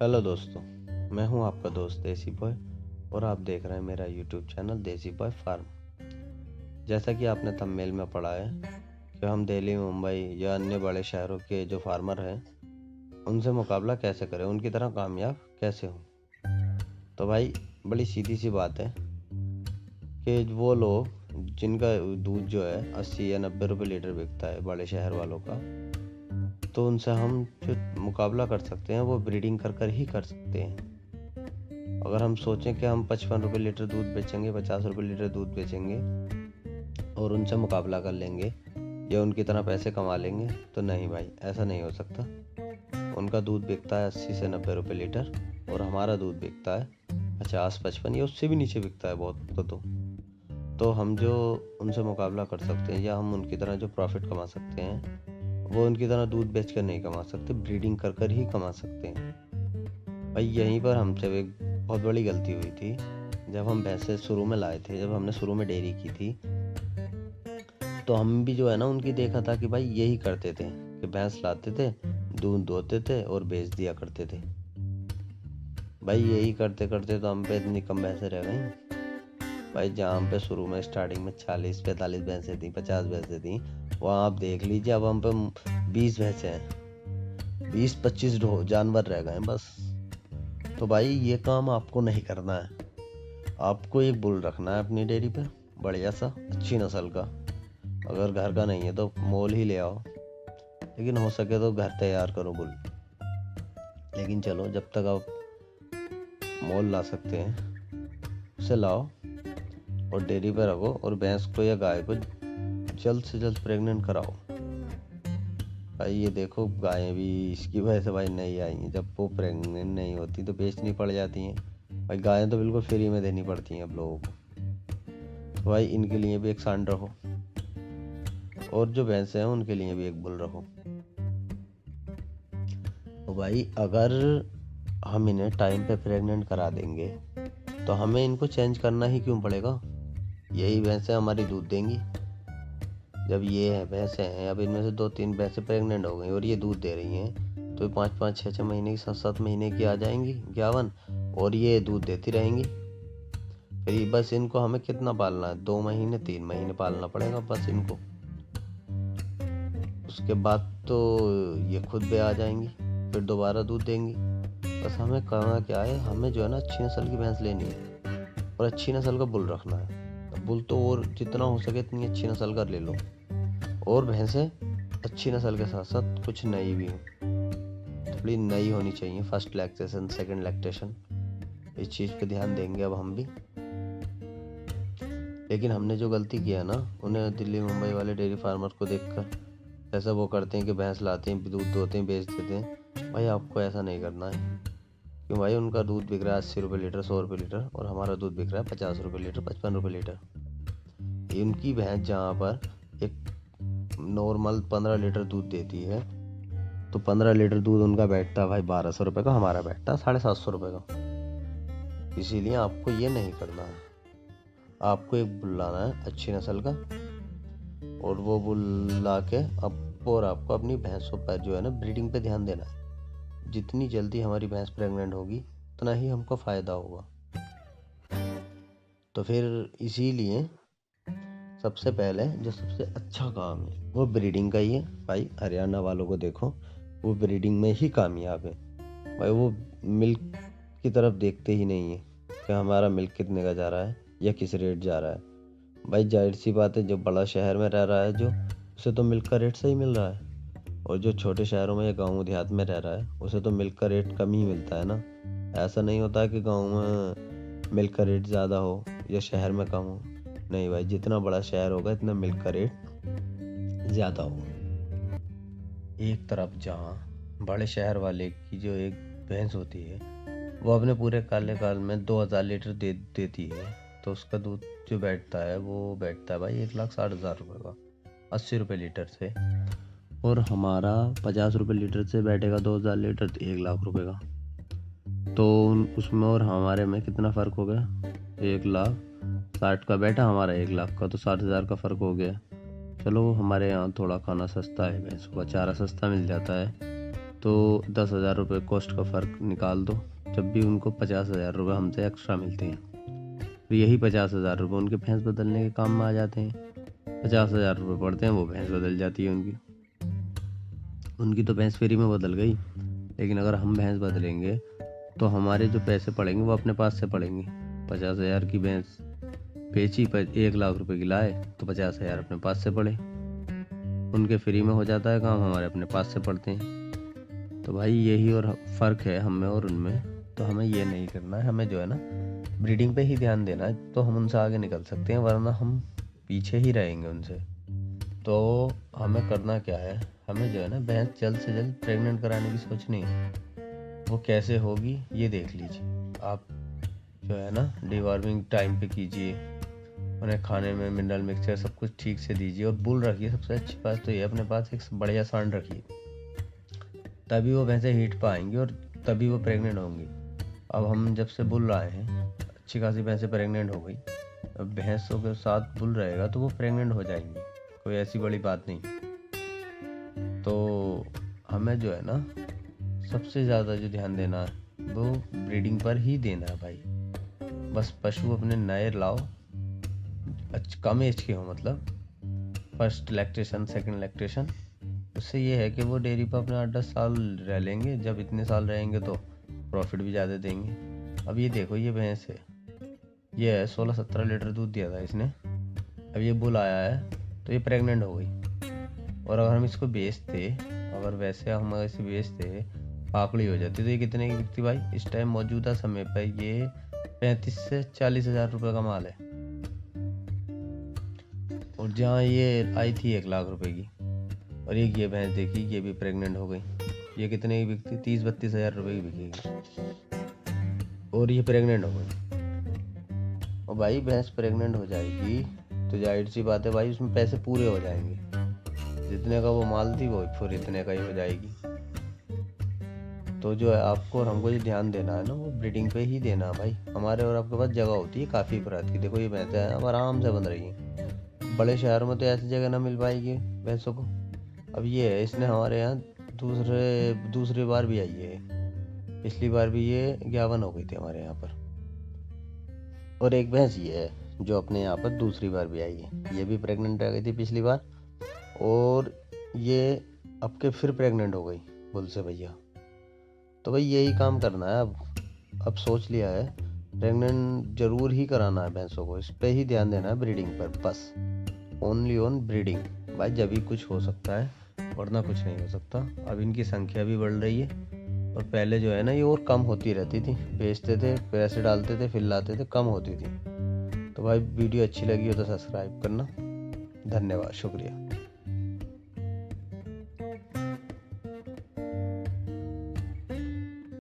Hello दोस्तों, मैं हूं आपका दोस्त देसी बॉय और आप देख रहे हैं मेरा यूट्यूब चैनल देसी बॉय फार्म। जैसा कि आपने थंबनेल में पढ़ा है कि हम दिल्ली, मुंबई या अन्य बड़े शहरों के जो फार्मर हैं उनसे मुकाबला कैसे करें, उनकी तरह कामयाब कैसे हों। तो भाई बड़ी सीधी सी बात है कि वो लोग जिनका दूध जो है 80 या 90 रुपये लीटर बिकता है बड़े शहर वालों का, तो उनसे हम जो मुकाबला कर सकते हैं वो ब्रीडिंग कर ही कर सकते हैं। अगर हम सोचें कि हम 55 रुपये लीटर दूध बेचेंगे, 50 रुपये लीटर दूध बेचेंगे और उनसे मुकाबला कर लेंगे या उनकी तरह पैसे कमा लेंगे, तो नहीं भाई, ऐसा नहीं हो सकता। उनका दूध बिकता है 80 से 90 रुपये लीटर और हमारा दूध बिकता है 50-55 या उससे भी नीचे बिकता है बहुत तो हम जो उनसे मुकाबला कर सकते हैं या हम उनकी तरह जो प्रॉफिट कमा सकते हैं वो उनकी तरह दूध बेच कर नहीं कमा सकते, ब्रीडिंग कर ही कमा सकते हैं। भाई यहीं पर हमसे एक बहुत बड़ी गलती हुई थी। जब हम भैंसे शुरू में लाए थे, जब हमने शुरू में डेयरी की थी, तो हम भी जो है ना उनकी देखा था कि भाई यही करते थे कि भैंस लाते थे, दूध दोते थे और बेच दिया करते थे। भाई यही करते करते तो हम पे इतनी कम भैंसे रह गई। भाई जहाँ हम पे शुरू में स्टार्टिंग में 40-45 भैंसे थी, 50 भैंसे थी, वहाँ आप देख लीजिए अब हम पे 20 भैंसे हैं, 20-25 जानवर रह गए बस। तो भाई ये काम आपको नहीं करना है। आपको एक बुल रखना है अपनी डेयरी पे, बढ़िया सा अच्छी नस्ल का। अगर घर का नहीं है तो मोल ही ले आओ, लेकिन हो सके तो घर तैयार करो बुल। लेकिन चलो, जब तक आप मोल ला सकते हैं उसे लाओ और डेयरी पे रखो और भैंस को या गाय को जल्द से जल्द प्रेग्नेंट कराओ। भाई ये देखो, गायें भी इसकी वजह से भाई नहीं आई हैं। जब वो प्रेग्नेंट नहीं होती तो बेचनी पड़ जाती हैं। भाई गायें तो बिल्कुल फ्री में देनी पड़ती हैं अब लोगों को। तो भाई इनके लिए भी एक सांड रखो और जो भैंसे हैं उनके लिए भी एक बुल रखो। तो भाई अगर हम इन्हें टाइम पे प्रेग्नेंट करा देंगे तो हमें इनको चेंज करना ही क्यों पड़ेगा। यही भैंसें हमारी दूध देंगी। जब ये भैंसें हैं, अब इनमें से 2-3 भैंसें प्रेग्नेंट हो गई और ये दूध दे रही हैं, तो 5-5, 6-6 महीने की, 7-7 महीने की आ जाएंगी 51, और ये दूध देती रहेंगी। फिर बस इनको हमें कितना पालना है, 2 महीने 3 महीने पालना पड़ेगा बस इनको। उसके बाद तो ये खुद भी आ जाएंगी, फिर दोबारा दूध देंगी। बस हमें करना क्या है, हमें जो है ना अच्छी नस्ल की भैंस लेनी है और अच्छी नस्ल का बुल रखना है। बुल तो और जितना हो सके इतनी अच्छी नस्ल का ले लो, और भैंसें अच्छी नस्ल के साथ साथ कुछ नई भी हो, थोड़ी नई होनी चाहिए। फर्स्ट लैक्टेशन, सेकंड लैक्टेशन, इस चीज़ पे ध्यान देंगे अब हम भी। लेकिन हमने जो गलती किया ना, उन्हें दिल्ली मुंबई वाले डेयरी फार्मर को देखकर ऐसा वो करते हैं कि भैंस लाते हैं, दूध दोते हैं, बेच देते हैं। भाई आपको ऐसा नहीं करना है, क्यों भाई उनका दूध बिक रहा है 80 रुपये लीटर, 100 रुपये लीटर, और हमारा दूध बिक रहा है 50 रुपये लीटर, 55 रुपये लीटर। उनकी भैंस जहाँ पर एक नॉर्मल 15 लीटर दूध देती है, तो 15 लीटर दूध उनका बैठता है भाई 1200 रुपये का, हमारा बैठता है 750 रुपये का। इसीलिए आपको ये नहीं करना है। आपको एक बुल लाना है अच्छी नस्ल का, और वो बुल ला के और आपको अपनी भैंसों पर जो है ना ब्रीडिंग पे ध्यान देना है। जितनी जल्दी हमारी भैंस प्रेग्नेंट होगी उतना ही हमको फ़ायदा होगा। तो फिर इसीलिए सबसे पहले जो सबसे अच्छा काम है वो ब्रीडिंग का ही है। भाई हरियाणा वालों को देखो, वो ब्रीडिंग में ही कामयाब है। भाई वो मिल्क की तरफ देखते ही नहीं है कि हमारा मिल्क कितने का जा रहा है या किस रेट जा रहा है। भाई जाहिर सी बात है, जो बड़ा शहर में रह रहा है जो, उसे तो मिल्क का रेट सही मिल रहा है, और जो छोटे शहरों में या गाँव देहात में रह रहा है उसे तो मिल्क का रेट कम ही मिलता है ना। ऐसा नहीं होता है कि गाँव में मिल्क का रेट ज़्यादा हो या शहर में कम हो। नहीं भाई, जितना बड़ा शहर होगा इतना मिल्क का रेट ज़्यादा होगा। एक तरफ जहाँ बड़े शहर वाले की जो एक भैंस होती है वो अपने पूरे कार्यकाल में 2000 लीटर देती है, तो उसका दूध जो बैठता है वो बैठता है भाई 1,60,000 रुपये का, 80 रुपये लीटर से। और हमारा 50 रुपये लीटर से बैठेगा 2000 लीटर, तो 1,00,000 रुपये का। तो उसमें और हमारे में कितना फ़र्क हो गया, 1,60,000 का बैठा, हमारा 1,00,000 का, तो 60,000 का फ़र्क हो गया। चलो हमारे यहाँ थोड़ा खाना सस्ता है, भैंसों का चारा सस्ता मिल जाता है, तो 10,000 रुपये कॉस्ट का फ़र्क निकाल दो, जब भी उनको 50,000 रुपये हमसे एक्स्ट्रा मिलते हैं। तो यही 50,000 रुपये उनके भैंस बदलने के काम में आ जाते हैं। 50,000 रुपये पड़ते हैं, वो भैंस बदल जाती है उनकी तो भैंस फ्री में बदल गई। लेकिन अगर हम भैंस बदलेंगे तो हमारे जो पैसे पड़ेंगे वो अपने पास से पड़ेंगे। 50,000 की भैंस बेची, 1 लाख रुपए की लाए, तो 50,000 अपने पास से पड़े। उनके फ्री में हो जाता है काम, हमारे अपने पास से पड़ते हैं। तो भाई यही और फ़र्क है हम में और उनमें। तो हमें ये नहीं करना है, हमें जो है ना ब्रीडिंग पे ही ध्यान देना है, तो हम उनसे आगे निकल सकते हैं, वरना हम पीछे ही रहेंगे उनसे। तो हमें करना क्या है, हमें जो है ना भैंस जल्द से जल्द प्रेग्नेंट कराने की सोचनी है। वो कैसे होगी ये देख लीजिए आप। जो है ना डिवॉर्मिंग टाइम पे कीजिए, उन्हें खाने में मिनरल मिक्सचर सब कुछ ठीक से दीजिए, और बुल रखिए। सबसे अच्छी बात तो ये अपने पास एक बढ़िया सांड रखिए, तभी वो भैंसें हीट पर आएंगी और तभी वो प्रेग्नेंट होंगी। अब हम जब से बुल लाए हैं, अच्छी खासी भैंसें प्रेग्नेंट हो गई। अब भैंसों के साथ बुल रहेगा तो वो प्रेग्नेंट हो जाएंगी, कोई ऐसी बड़ी बात नहीं। तो हमें जो है ना सबसे ज़्यादा जो ध्यान देना है वो ब्रीडिंग पर ही देना है भाई। बस पशु अपने नए लाओ, कम एज के हो, मतलब फर्स्ट लैक्टेशन, सेकंड लैक्टेशन। उससे ये है कि वो डेयरी पर अपने 8-10 साल रह लेंगे। जब इतने साल रहेंगे तो प्रॉफिट भी ज़्यादा देंगे। अब ये देखो, ये भैंस है, ये है 16-17 लीटर दूध दिया था इसने। अब ये बुल आया है तो ये प्रेग्नेंट हो गई। और अगर हम इसको बेचते, अगर वैसे हम इसे बेचते, आकड़ी हो जाती, तो ये कितने की बिकती भाई? इस टाइम मौजूदा समय पर ये 35 से 40 हज़ार रुपये का माल है। और जहाँ ये आई थी 1 लाख रुपए की। और ये भैंस देखी, ये भी प्रेग्नेंट हो गई। ये कितने की बिकती? 30-32 हज़ार रुपये की बिकेगी, और ये प्रेग्नेंट हो गई। और भाई भैंस प्रेग्नेंट हो जाएगी तो जाहिर सी बात है भाई, उसमें पैसे पूरे हो जाएंगे। जितने का वो माल थी वो फिर इतने का ही हो जाएगी। तो जो है आपको और हमको जो ध्यान देना है ना, वो ब्रीडिंग पे ही देना है भाई। हमारे और आपके पास जगह होती है काफ़ी प्रकार की। देखो ये भैंसें हैं, अब आराम से बन रही हैं। बड़े शहरों में तो ऐसी जगह ना मिल पाएगी भैंसों को। अब ये है, इसने हमारे यहाँ दूसरी बार भी आई है। पिछली बार भी ये 51 हो गई थी हमारे यहाँ पर। और एक भैंस ये है जो अपने यहाँ पर दूसरी बार भी आई है। ये भी प्रेग्नेंट रह गई थी पिछली बार, और ये अब के फिर प्रेग्नेंट हो गई बुल से भैया। तो भाई यही काम करना है। अब सोच लिया है, प्रेग्नेंट जरूर ही कराना है भैंसों को। इस पे ही ध्यान देना है ब्रीडिंग पर, बस ओनली ऑन ब्रीडिंग भाई। जब भी कुछ हो सकता है, वरना कुछ नहीं हो सकता। अब इनकी संख्या भी बढ़ रही है, और पहले जो है ना ये और कम होती रहती थी। बेचते थे, पैसे डालते थे, फिर लाते थे, कम होती थी। तो भाई वीडियो अच्छी लगी हो तो सब्सक्राइब करना। धन्यवाद, शुक्रिया।